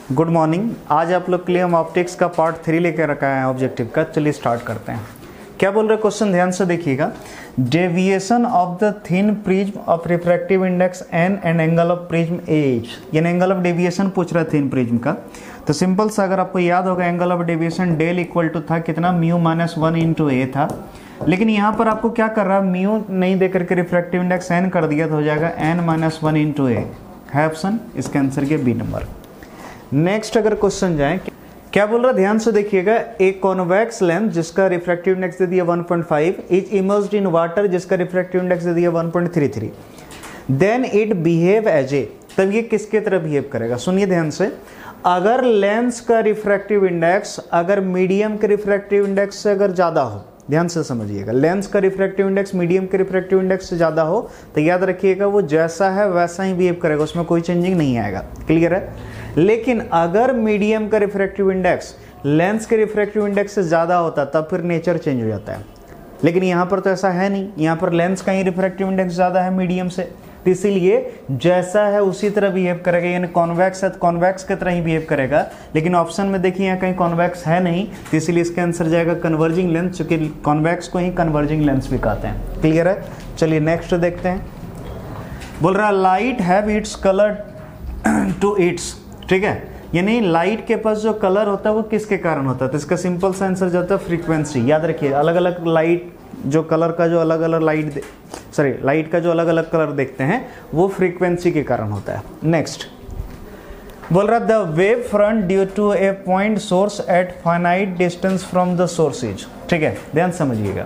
Good morning. आज आप लोग के लिए हम ऑप्टिक्स का पार्ट 3 लेकर रखा है ऑब्जेक्टिव का। चलिए स्टार्ट करते हैं। क्या बोल रहे क्वेश्चन, ध्यान से देखिएगा। Deviation of the thin prism of refractive index N and angle of prism H, यानी एंगल ऑफ डेविएशन पूछ रहा है थिन प्रिज्म का। तो सिंपल सा अगर आपको याद होगा angle of deviation del equal to था कितना, म्यू माइनस 1 इंटू ए था। लेकिन यहाँ पर आपको क्या कर रहा है, म्यू नहीं दे करके रिफ्रैक्टिव इंडेक्स एन कर दिया तो हो जाएगा एन माइनस 1 इंटू ए है ऑप्शन। इसका आंसर के बी नंबर। नेक्स्ट अगर क्वेश्चन जाए, क्या बोल रहा है ध्यान से देखिएगा। एक कॉन्वेक्स लेंस जिसका रिफ्रैक्टिव इंडेक्स दे दिया 1.5 इज इमर्ज्ड इन वाटर जिसका रिफ्रैक्टिव इंडेक्स दे दिया 1.33, then it behave as a, तब ये किसके तरह बिहेव करेगा। सुनिए ध्यान से, अगर लेंस का रिफ्रैक्टिव इंडेक्स अगर मीडियम के रिफ्रैक्टिव इंडेक्स से अगर ज्यादा हो, ध्यान से समझिएगा, लेंस का रिफ्रैक्टिव इंडेक्स मीडियम के रिफ्रैक्टिव इंडेक्स से ज्यादा हो तो याद रखिएगा वो जैसा है वैसा ही बिहेव करेगा, उसमें कोई चेंजिंग नहीं आएगा। क्लियर है। लेकिन अगर मीडियम का रिफ्रैक्टिव इंडेक्स लेंस के रिफ्रैक्टिव इंडेक्स से ज्यादा होता तब फिर नेचर चेंज हो जाता है। लेकिन यहाँ पर तो ऐसा है नहीं, यहाँ पर लेंस का ही रिफ्रैक्टिव इंडेक्स ज्यादा है मीडियम से, तो इसीलिए जैसा है उसी तरह बिहेव करेगा, यानी कॉन्वेक्स है तो कॉन्वेक्स की तरह ही बिहेव करेगा। लेकिन ऑप्शन में देखिए यहाँ कहीं कॉन्वेक्स है नहीं, तो इसीलिए इसका आंसर जाएगा कन्वर्जिंग लेंस, चूंकि कॉन्वेक्स को ही कन्वर्जिंग लेंस भी कहते हैं। क्लियर है। चलिए नेक्स्ट देखते हैं। बोल रहा है light have its colour to its, ठीक है, यानी लाइट के पास जो कलर होता है वो किसके कारण होता है। तो इसका सिंपल सा आंसर जाता है फ्रीक्वेंसी। याद रखिए अलग अलग लाइट जो कलर का जो अलग अलग लाइट का जो अलग अलग कलर देखते हैं वो फ्रीक्वेंसी के कारण होता है। नेक्स्ट बोल रहा the wave front due to a point source at finite distance from the source is, ठीक है, ध्यान समझिएगा।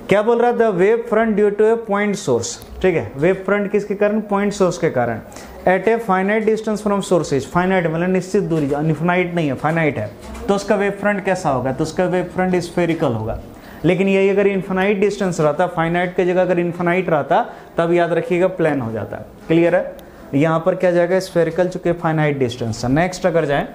क्या बोल रहा है, the wave front due to a point source, ठीक है, वेव फ्रंट किसके कारण, पॉइंट सोर्स के कारण, at a finite distance from sources, finite मतलब निश्चित दूरी, इनफाइनाइट नहीं है, फाइनाइट है, तो उसका वेव फ्रंट कैसा होगा, तो उसका वेव फ्रंट स्फेरिकल होगा। लेकिन यही अगर इनफाइनाइट डिस्टेंस रहता, फाइनाइट की जगह अगर इनफाइनाइट रहता तब याद रखिएगा प्लेन हो जाता। क्लियर है। यहाँ पर क्या जाएगा, स्फेरिकल, चूंकि फाइनाइट डिस्टेंस है। नेक्स्ट अगर जाए,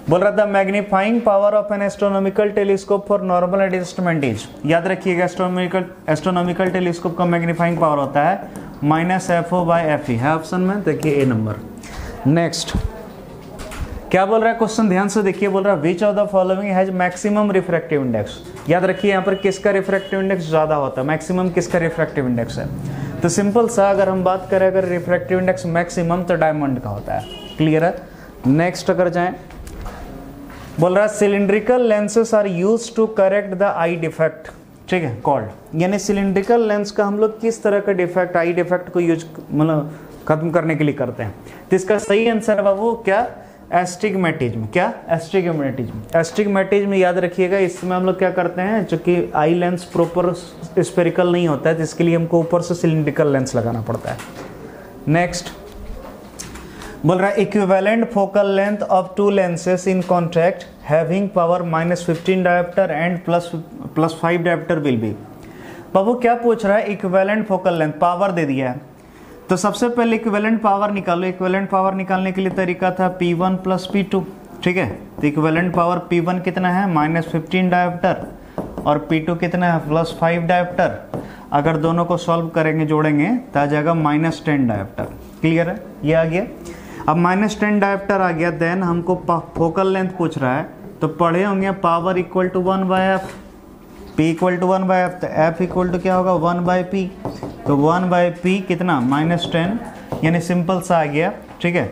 बोल रहा था magnifying power of N astronomical telescope for normal adjustment is, याद रखिएगा एस्ट्रोनॉमिकल टेलीस्कोप का मैग्नीफाइंग पावर होता है -FO/FE है ऑप्शन में, देखिए ए नंबर। नेक्स्ट क्या बोल रहा है क्वेश्चन, ध्यान से देखिए। बोल रहा है which of the following has maximum refractive index, याद रखिए यहाँ पर किसका रिफ्रैक्टिव इंडेक्स ज्यादा होता है, मैक्सिमम किसका रिफ्रैक्टिव इंडेक्स है। तो सिंपल सा अगर हम बात करें अगर रिफ्रैक्टिव इंडेक्स मैक्सिमम तो डायमंड का होता है। क्लियर है। नेक्स्ट अगर जाए, बोल रहा है cylindrical lenses are used to correct the eye defect, ठीक है, कॉल्ड, यानी सिलिंड्रिकल लेंस का हम लोग किस तरह का डिफेक्ट, आई डिफेक्ट को यूज मतलब खत्म करने के लिए करते हैं। तो इसका सही आंसर है बाबू क्या, एस्टिग्मेटिज्म। क्या, एस्टिग्मेटिज्म। एस्टिग्मेटिज्म याद रखिएगा, इसमें हम लोग क्या करते हैं, चूंकि आई लेंस प्रॉपर स्फेरिकल नहीं होता है तो इसके लिए हमको ऊपर से सिलिंड्रिकल लेंस लगाना पड़ता है। नेक्स्ट बोल रहा है equivalent focal length of two lenses in contact having power -15 dioptre and +5 dioptre will be. बाबू क्या पूछ रहा है, इक्विवेलेंट फोकल लेंथ, पावर दे दिया है, तो सबसे पहले इक्विवेलेंट पावर निकालो। इक्विवेलेंट पावर निकालने के लिए तरीका था P1 + P2, ठीक है। तो इक्विवेलेंट पावर P1 कितना है, -15 डायोप्टर, और P2 कितना है, +5 डायोप्टर। अगर दोनों को सॉल्व करेंगे, जोड़ेंगे तो आ जाएगा -10 डायोप्टर। क्लियर है, ये आ गया। अब -10 डायोप्टर आ गया, देन हमको फोकल लेंथ पूछ रहा है, तो पढ़े होंगे power equal to 1/f, P equal to 1/f, तो F इक्वल टू क्या होगा 1/P, तो 1/P कितना -10, यानी सिंपल सा आ गया, ठीक है।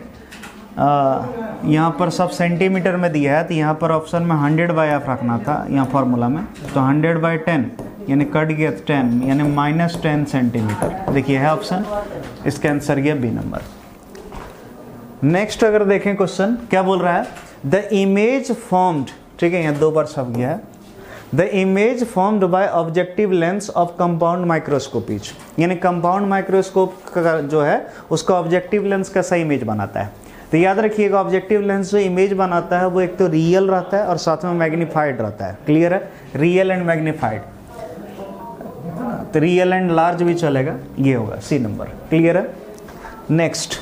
यहाँ पर सब सेंटीमीटर में दिया है तो यहाँ पर ऑप्शन में 100/f रखना था यहाँ फार्मूला में, तो 100/10 यानी कट गया 10, यानी -10 सेंटीमीटर, देखिए है ऑप्शन। इसका आंसर गया बी नंबर। नेक्स्ट अगर देखें क्वेश्चन, क्या बोल रहा है, द इमेज फॉर्म्ड, ठीक है, यहाँ 2 बार छप गया है, the image formed by objective lens of compound microscope is, यानी कंपाउंड माइक्रोस्कोप का जो है उसका ऑब्जेक्टिव लेंस कैसा इमेज बनाता है। तो याद रखिएगा ऑब्जेक्टिव लेंस जो इमेज बनाता है वो एक तो रियल रहता है और साथ में मैग्नीफाइड रहता है। क्लियर है, रियल एंड मैग्नीफाइड, तो रियल एंड लार्ज भी चलेगा, ये होगा सी नंबर। क्लियर है। नेक्स्ट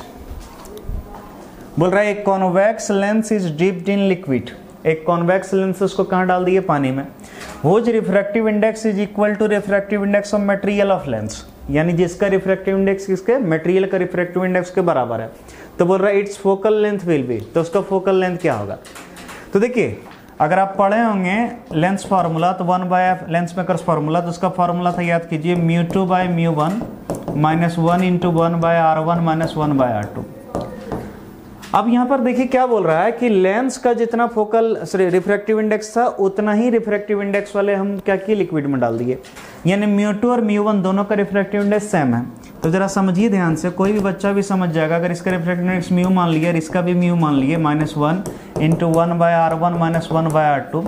बोल रहा है एक convex lens is dipped in liquid, एक कॉन्वेक्स लेंस उसको कहाँ डाल दिए, पानी में, which refractive index is equal to refractive index of material of lens, यानी जिसका रिफ्रैक्टिव इंडेक्स किसके, मटेरियल का रिफ्रैक्टिव इंडेक्स के बराबर है। तो बोल रहा है its focal length will be, तो उसका फोकल लेंथ क्या होगा। तो देखिए अगर आप पढ़े होंगे लेंस फार्मूला तो 1/f लेंस मेकर्स फार्मूला, तो उसका फार्मूला था याद कीजिए μ2/μ1 minus 1 into 1/r1 minus 1/r2। अब यहाँ पर देखिए क्या बोल रहा है कि लेंस का जितना फोकल रिफ्रैक्टिव इंडेक्स था उतना ही रिफ्रैक्टिव इंडेक्स वाले हम क्या किए, लिक्विड में डाल दिए, यानी μ2 और μ1 दोनों का रिफ्रैक्टिव इंडेक्स सेम है। तो जरा समझिए ध्यान से, कोई भी बच्चा भी समझ जाएगा। अगर इसका रिफ्रैक्टिव इंडेक्स म्यू मान लिया और इसका भी म्यू मान लिए -1 इंटू 1/r1 माइनस 1/r2,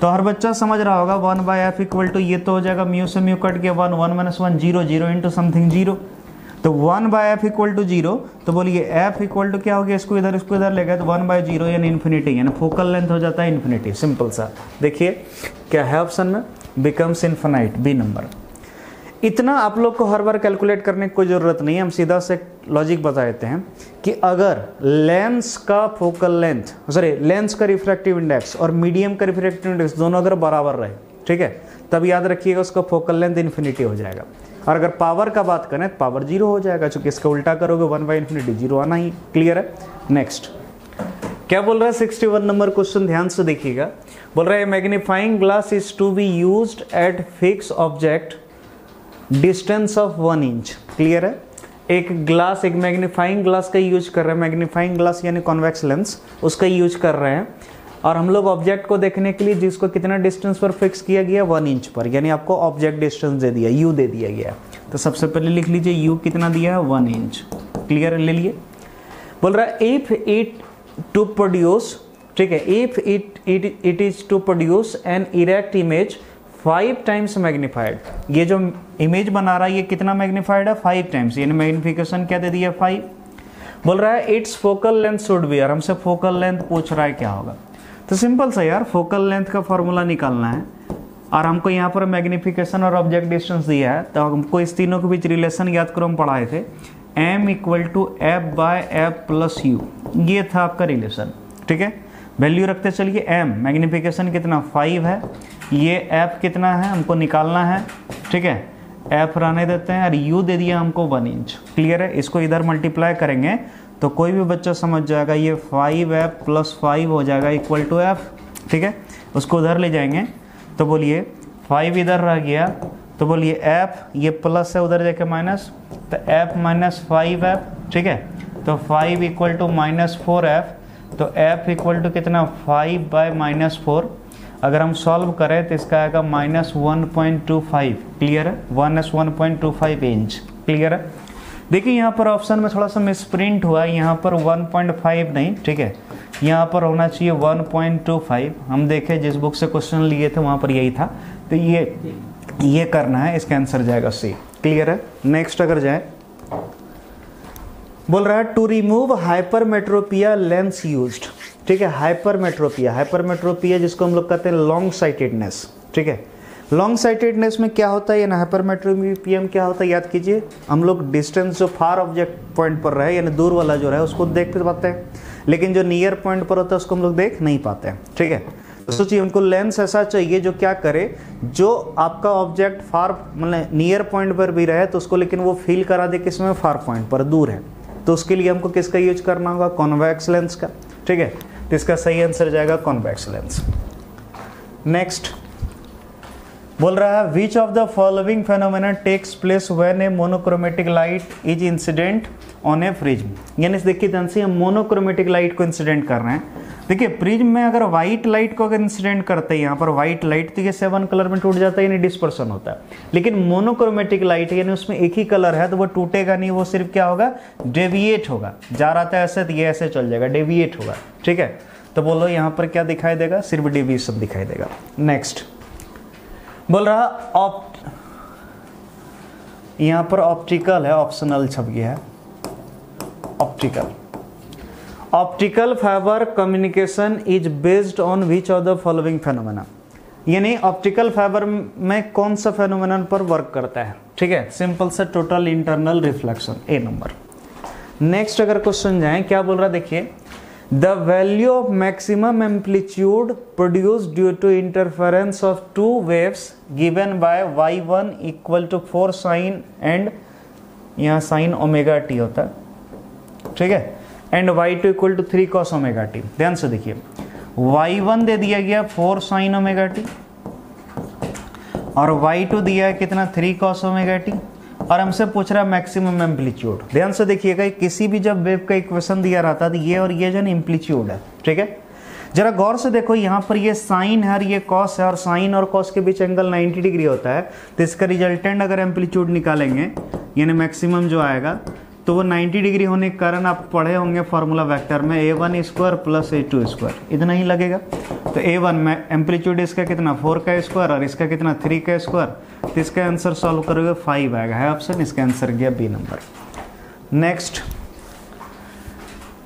तो हर बच्चा समझ रहा होगा 1/f इक्वल टू ये तो हो जाएगा म्यू से म्यू कट गया 1 1 माइनस 1 0 0 इंटू समथिंग 0, तो 1/f इक्वल टू 0। तो बोलिए f इक्वल टू क्या हो गया, इसको इधर ले गए तो 1/0 यानी इन्फिनिटी, यानी फोकल लेंथ हो जाता है इन्फिनिटी। सिंपल सा, देखिए क्या है ऑप्शन में, बिकम्स इन्फिनाइट, बी नंबर। इतना आप लोग को हर बार कैलकुलेट करने की कोई ज़रूरत नहीं है, हम सीधा से लॉजिक बता देते हैं कि अगर लेंस का फोकल लेंथ लेंस का रिफ्रैक्टिव इंडेक्स और मीडियम का रिफ्रैक्टिव इंडेक्स दोनों अगर बराबर रहे, ठीक है, तब याद रखिएगा उसका फोकल लेंथ इन्फिनिटी हो जाएगा। और अगर पावर का बात करें तो पावर 0 हो जाएगा, चूंकि इसका उल्टा करोगे 1/∞ 0 आना ही, क्लियर है। नेक्स्ट क्या बोल रहा है 61 नंबर क्वेश्चन, ध्यान से देखिएगा। बोल रहा है magnifying glass is to be used at fix object distance of 1 inch, clear है। एक मैग्नीफाइंग ग्लास का यूज कर रहे हैं, मैग्नीफाइंग ग्लास यानी कॉन्वेक्स लेंस, उसका यूज कर रहे हैं, और हम लोग ऑब्जेक्ट को देखने के लिए जिसको कितना डिस्टेंस पर फिक्स किया गया 1 इंच पर, यानी आपको ऑब्जेक्ट डिस्टेंस दे दिया, यू दे दिया गया। तो सबसे पहले लिख लीजिए यू कितना दिया है 1 इंच, क्लियर ले लिए। बोल रहा है इफ इट टू प्रोड्यूस, ठीक है, if it is to produce an erect image 5 times magnified, ये जो इमेज बना रहा है ये कितना मैग्नीफाइड है 5 टाइम्स, यानी मैग्निफिकेशन क्या दे दिया 5। बोल रहा है its focal length should be, और हमसे फोकल लेंथ पूछ रहा है क्या होगा। तो सिंपल सा यार, फोकल लेंथ का फॉर्मूला निकालना है, और हमको यहाँ पर मैग्निफिकेशन और ऑब्जेक्ट डिस्टेंस दिया है, तो हमको इस तीनों के बीच रिलेशन याद करो, हम पढ़ाए थे m equal to f/f plus u, ये था आपका रिलेशन, ठीक है। वैल्यू रखते चलिए, m मैग्निफिकेशन कितना 5 है, ये f कितना है हमको निकालना है, ठीक है, f रहने देते हैं, और u दे दिया हमको 1 इंच, क्लियर है। इसको इधर मल्टीप्लाई करेंगे तो कोई भी बच्चा समझ जाएगा, ये 5f प्लस 5 हो जाएगा इक्वल टू f, ठीक है। उसको उधर ले जाएंगे तो बोलिए 5 इधर रह गया, तो बोलिए f, ये प्लस है उधर जाके माइनस, तो f माइनस 5f, ठीक है, तो 5 इक्वल टू -4f, तो f इक्वल टू कितना 5/-4। अगर हम सॉल्व करें तो इसका आएगा -1.25, क्लियर है, 1.25 इंच, क्लियर है। देखिए यहाँ पर ऑप्शन में थोड़ा सा मिसप्रिंट हुआ है, यहाँ पर 1.5 नहीं, ठीक है, यहाँ पर होना चाहिए 1.25। हम देखें जिस बुक से क्वेश्चन लिए थे वहाँ पर यही था, तो ये करना है, इसका आंसर जाएगा सी, क्लियर है। नेक्स्ट अगर जाए, बोल रहा है to remove hypermetropia lens used, ठीक है। हाइपरमेट्रोपिया जिसको हम लोग कहते हैं लॉन्ग साइटेडनेस, ठीक है। लॉन्ग साइटेडनेस में क्या होता है, या हाइपरमेट्रोपिया क्या होता है, याद कीजिए, हम लोग डिस्टेंस जो फार ऑब्जेक्ट पॉइंट पर रहे, यानी दूर वाला जो रहे उसको देख पाते हैं, लेकिन जो नियर पॉइंट पर होता है उसको हम लोग देख नहीं पाते हैं, ठीक है। तो सोचिए हमको लेंस ऐसा चाहिए जो क्या करे, जो आपका ऑब्जेक्ट फार मतलब नियर पॉइंट पर भी रहे तो उसको, लेकिन वो फील करा दे किसमें, फार पॉइंट पर, दूर है। तो उसके लिए हमको किसका यूज करना होगा, कॉन्वेक्स लेंस का, ठीक है। तो इसका सही आंसर जाएगा कॉन्वेक्स लेंस। नेक्स्ट बोल रहा है which of the following phenomena takes place when a monochromatic light is incident on a prism, यानी देखिए ध्यान से हम मोनोक्रोमेटिक लाइट को इंसिडेंट कर रहे हैं। देखिए प्रिज्म में अगर व्हाइट लाइट को अगर इंसिडेंट करते हैं यहाँ पर व्हाइट लाइट, तो ये 7 कलर में टूट जाता है, यानी डिस्पर्सन होता है। लेकिन मोनोक्रोमेटिक लाइट यानी उसमें एक ही कलर है, तो वो टूटेगा नहीं, वो सिर्फ क्या होगा, डेविएट होगा। जा रहा था ऐसे तो ये ऐसे चल जाएगा, डेविएट होगा, ठीक है। तो बोलो यहाँ पर क्या दिखाई देगा, सिर्फ डेविएशन दिखाई देगा। नेक्स्ट बोल रहा यहाँ पर ऑप्टिकल है, ऑप्शनल छप गया है, optical fibre communication is based on which of the following phenomena, यानी ऑप्टिकल फाइबर में कौन सा फेनोमेना पर वर्क करता है, ठीक है। सिंपल सा total internal reflection, A number. Next अगर क्वेश्चन जाए, क्या बोल रहा है देखिए, the value of maximum amplitude produced due to interference of 2 waves given by y1 equal to 4 sine and यहाँ साइन ओमेगा टी होता है, ठीक है। And y2 equal to 3 cos omega t. ध्यान से देखिए, y1 दे दिया गया 4 sin ओमेगा टी और y2 दिया है कितना 3 cos ओमेगा टी, और हमसे पूछ रहा है मैक्सिमम एम्पलीट्यूड। ध्यान से देखिएगा, किसी भी जब वेव का इक्वेशन दिया रहता है तो ये और ये जो एम्पलीट्यूड है, ठीक है। जरा गौर से देखो, यहाँ पर ये साइन है और ये कॉस है, और साइन और कॉस के बीच एंगल 90 डिग्री होता है, तो इसका रिजल्टेंट अगर एम्पलीट्यूड निकालेंगे यानी मैक्सिमम जो आएगा तो वो 90 डिग्री होने के कारण आप पढ़े होंगे फॉर्मूला वेक्टर में a1 square plus a2 square, इतना ही लगेगा। तो a1 में एम्पलीट्यूड इसका कितना 4 का स्क्वायर और इसका कितना 3 का स्क्वायर, तो इसका आंसर सॉल्व करोगे 5 आएगा, है ऑप्शन, इसका आंसर गया बी नंबर। नेक्स्ट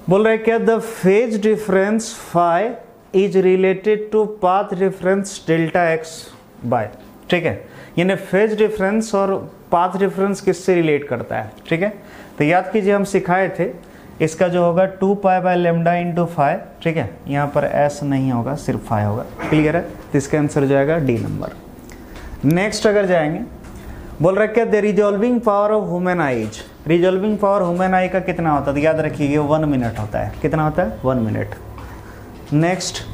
बोल रहे क्या, the phase difference phi is related to path difference delta x by, ठीक है। यानी फेज डिफरेंस और पाथ डिफरेंस किससे रिलेट करता है, ठीक है। तो याद कीजिए हम सिखाए थे, इसका जो होगा 2 pi by lambda into phi, ठीक है। यहाँ पर एस नहीं होगा, सिर्फ फाई होगा, क्लियर है। तो इसका आंसर जाएगा डी नंबर। नेक्स्ट अगर जाएंगे, बोल रहा है क्या, the resolving power of human eyes, resolving power human आई का कितना होता है, तो याद रखिए 1 मिनट होता है, कितना होता है 1 मिनट। नेक्स्ट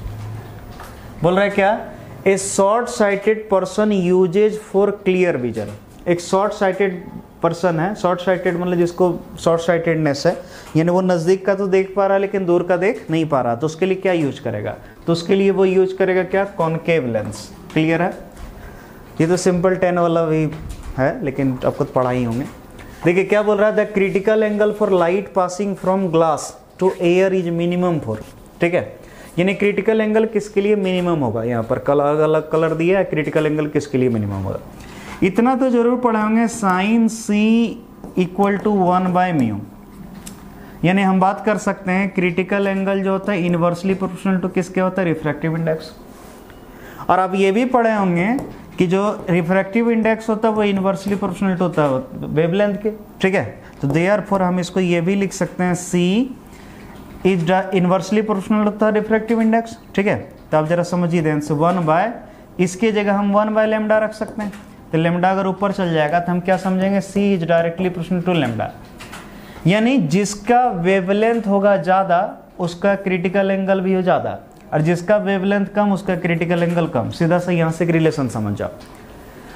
बोल रहा है क्या, a short sighted person uses for clear vision, एक शॉर्ट साइटेड पर्सन है, शॉर्ट साइटेड मतलब जिसको शॉर्ट साइटेडनेस है, यानी वो नज़दीक का तो देख पा रहा है लेकिन दूर का देख नहीं पा रहा, तो उसके लिए क्या यूज करेगा, तो उसके लिए वो यूज करेगा क्या, कॉनकेव लेंस, क्लियर है। ये तो सिंपल 10 वाला भी है लेकिन आपको तो पढ़ा ही होंगे। देखिए क्या बोल रहा है, the critical angle for light passing from glass to air is minimum for, ठीक है। यानी क्रिटिकल एंगल किसके लिए मिनिमम होगा, यहाँ पर अलग अलग कलर दिया है, क्रिटिकल एंगल किसके लिए मिनिमम होगा, इतना तो जरूर पढ़े होंगे, sine C equal to 1 by mu. यानी हम बात कर सकते हैं क्रिटिकल एंगल जो होता है इनवर्सली प्रोपोर्शनल टू किसके होता है, रिफ्रैक्टिव इंडेक्स। और आप ये भी पढ़े होंगे कि जो रिफ्रैक्टिव इंडेक्स होता है वो इनवर्सली प्रोपोर्शनल होता है वेवलेंथ के, ठीक है। तो देयरफॉर हम इसको ये भी लिख सकते हैं, सी इज इनवर्सली प्रोपोर्शनल होता है रिफ्रैक्टिव इंडेक्स, ठीक है। तो आप जरा समझिए ध्यान से, 1 बाय, इसके जगह हम 1 बाय लेमडा रख सकते हैं, तो लेमडा अगर ऊपर चल जाएगा तो हम क्या समझेंगे, C is directly proportional to lambda. यानी जिसका वेवलेंथ होगा ज़्यादा उसका क्रिटिकल एंगल भी हो ज़्यादा, और जिसका वेवलेंथ कम उसका क्रिटिकल एंगल कम, सीधा सा यहाँ से एक रिलेशन समझ जाओ।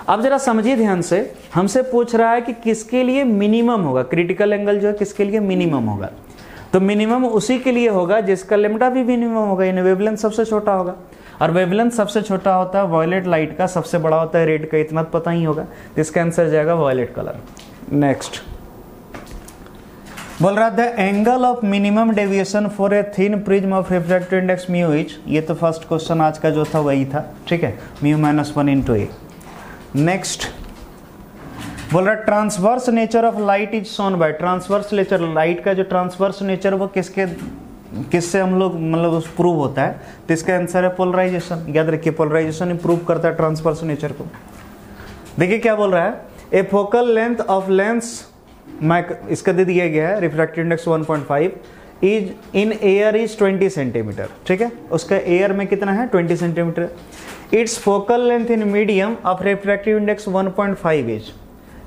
अब जरा समझिए ध्यान से, हमसे पूछ रहा है कि किसके लिए मिनिमम होगा, क्रिटिकल एंगल जो है किसके लिए मिनिमम होगा, तो मिनिमम उसी के लिए होगा जिसका लेमडा भी मिनिमम होगा, यानी वेवलेंथ सबसे छोटा होगा, और वेवलेंथ सबसे छोटा होता है वॉयलेट लाइट का, सबसे बड़ा होता है रेड का, इतना तो पता ही होगा, तो इसका आंसर जाएगा वॉयलेट कलर। नेक्स्ट बोल रहा the angle of minimum deviation for a thin prism of refractive index mu is, ये तो फर्स्ट क्वेश्चन आज का जो था वही था, ठीक है, म्यू -1 इंटू ए। नेक्स्ट बोल रहा transverse nature of light is shown by, transverse nature light का जो ट्रांसवर्स नेचर वो किससे हम लोग मतलब प्रूव होता है, तो इसका आंसर है पोलराइजेशन। याद रखिए पोलराइजेशन प्रूव करता है ट्रांसवर्स नेचर को। देखिए क्या बोल रहा है, ए फोकल लेंथ ऑफ लेंस इसका दे दिया गया है refractive index 1.5 is in air is 20 centimetre, ठीक है, उसका एयर में कितना है 20 centimetre. It's focal length in medium of refractive index 1.5 is,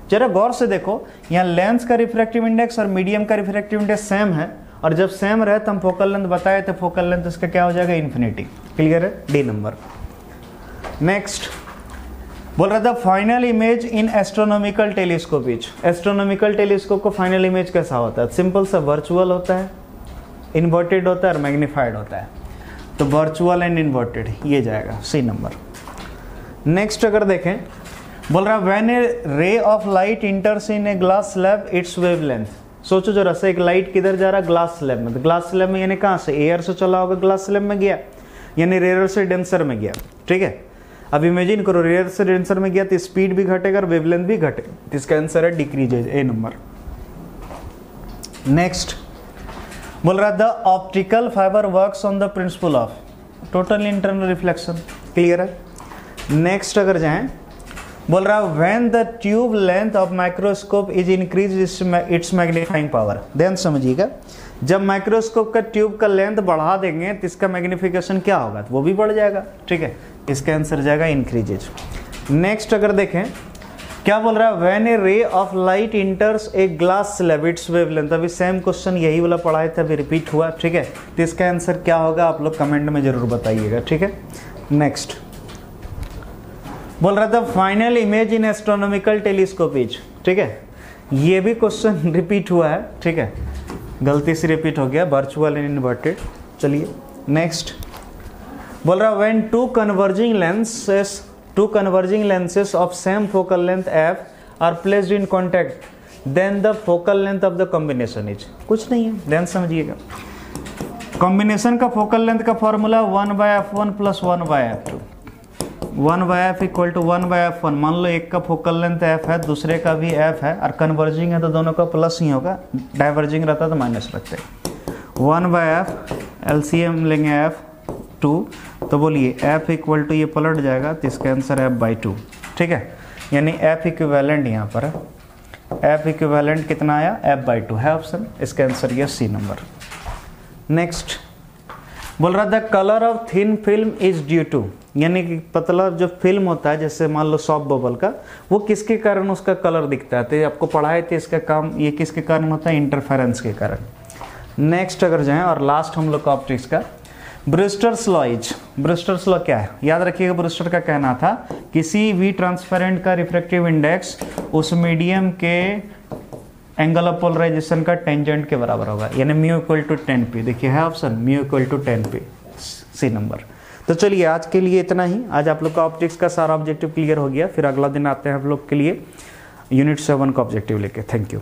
जरा गौर से देखो, यहाँ लेंस का रिफ्रैक्टिव इंडेक्स और मीडियम का रिफ्रैक्टिव इंडेक्स सेम है, और जब सेम रहे तो हम फोकल लेंथ बताए थे, फोकल लेंथ इसका क्या हो जाएगा इन्फिनिटी, क्लियर है, डी नंबर। नेक्स्ट बोल रहा था final image in astronomical telescope is, astronomical telescope को फाइनल इमेज कैसा होता है, सिंपल सा वर्चुअल होता है, इन्वर्टेड होता है और मैग्नीफाइड होता है, तो वर्चुअल एंड इन्वर्टेड ये जाएगा सी नंबर। नेक्स्ट अगर देखें, बोल रहा when A ray of light इंटर्स in a glass slab it's wavelength, सोचो जरा सा, एक लाइट किधर जा रहा है ग्लास स्लैब में, तो ग्लास स्लैब में यानी कहाँ से, एयर से चला होगा ग्लास स्लैब में गया, यानी रेयर से डेंसर में गया, ठीक है। अब इमेजिन करो रेयर से डेंसर में गया तो स्पीड भी घटेगा और वेवलेंथ भी घटेगा, तो इसका आंसर है डिक्रीज, ए नंबर। नेक्स्ट बोल रहा the optical fibre works on the principle of total internal reflection, clear है। नेक्स्ट अगर जाएं, बोल रहा when the tube length of microscope is increase its magnifying power, ध्यान समझिएगा, जब माइक्रोस्कोप का ट्यूब का लेंथ बढ़ा देंगे तो इसका मैग्निफिकेशन क्या होगा, तो वो भी बढ़ जाएगा, ठीक है, इसका आंसर जाएगा इंक्रीजेज। नेक्स्ट अगर देखें, क्या बोल रहा है, when A ray of light इंटर्स a glass slab it's wavelength. अभी सेम क्वेश्चन यही वाला पढ़ाए थे, अभी रिपीट हुआ, ठीक है। तो इसका आंसर क्या होगा आप लोग कमेंट में जरूर बताइएगा, ठीक है। नेक्स्ट बोल रहा था final image in astronomical telescope is, ठीक है। ये भी क्वेश्चन रिपीट हुआ है, ठीक है, गलती से रिपीट हो गया, वर्चुअल एंड इन्वर्टेड। चलिए नेक्स्ट बोल रहा when two converging lenses of same focal length f are placed in contact then the focal length of the combination is, कुछ नहीं है, ध्यान समझिएगा। कॉम्बिनेशन का फोकल लेंथ का formula 1/f1 plus 1/f2, 1/f equal to 1/f1। मान लो एक का फोकल लेंथ f है, दूसरे का भी f है, और कन्वर्जिंग है तो दोनों का प्लस ही होगा, डाइवर्जिंग रहता तो माइनस रखते। 1/f एलसीएम लेंगे f2, तो बोलिए f इक्वल टू ये पलट जाएगा तो इसका आंसर f/2, ठीक है। यानी f इक्विवेलेंट यहाँ पर है, f इक्विवेलेंट कितना आया, f/2 है ऑप्शन, इसका आंसर ये सी नंबर। नेक्स्ट बोल रहा था colour of thin film is due to, यानी कि पतला जो फिल्म होता है जैसे मान लो सॉफ्ट बबल का, वो किसके कारण उसका कलर दिखता है। तो आपको पढ़ाए थे इसका काम, ये किसके कारण होता है, इंटरफेरेंस के कारण। नेक्स्ट अगर जाएं और लास्ट हम लोग का ऑप्टिक्स का Brewster's law is, Brewster's law क्या है, याद रखिएगा। ब्रूस्टर का कहना था किसी भी ट्रांसपेरेंट का रिफ्रैक्टिव इंडेक्स उस मीडियम के एंगल ऑफ पोलराइजेशन का टेंजेंट के बराबर होगा, यानी म्यू इक्वल टू 10p। देखिए है option mu equal to 10p, C number. तो चलिए आज के लिए इतना ही। आज आप लोग का ऑप्टिक्स का सारा ऑब्जेक्टिव क्लियर हो गया, फिर अगला दिन आते हैं आप लोग के लिए यूनिट 7 का ऑब्जेक्टिव लेके। Thank you.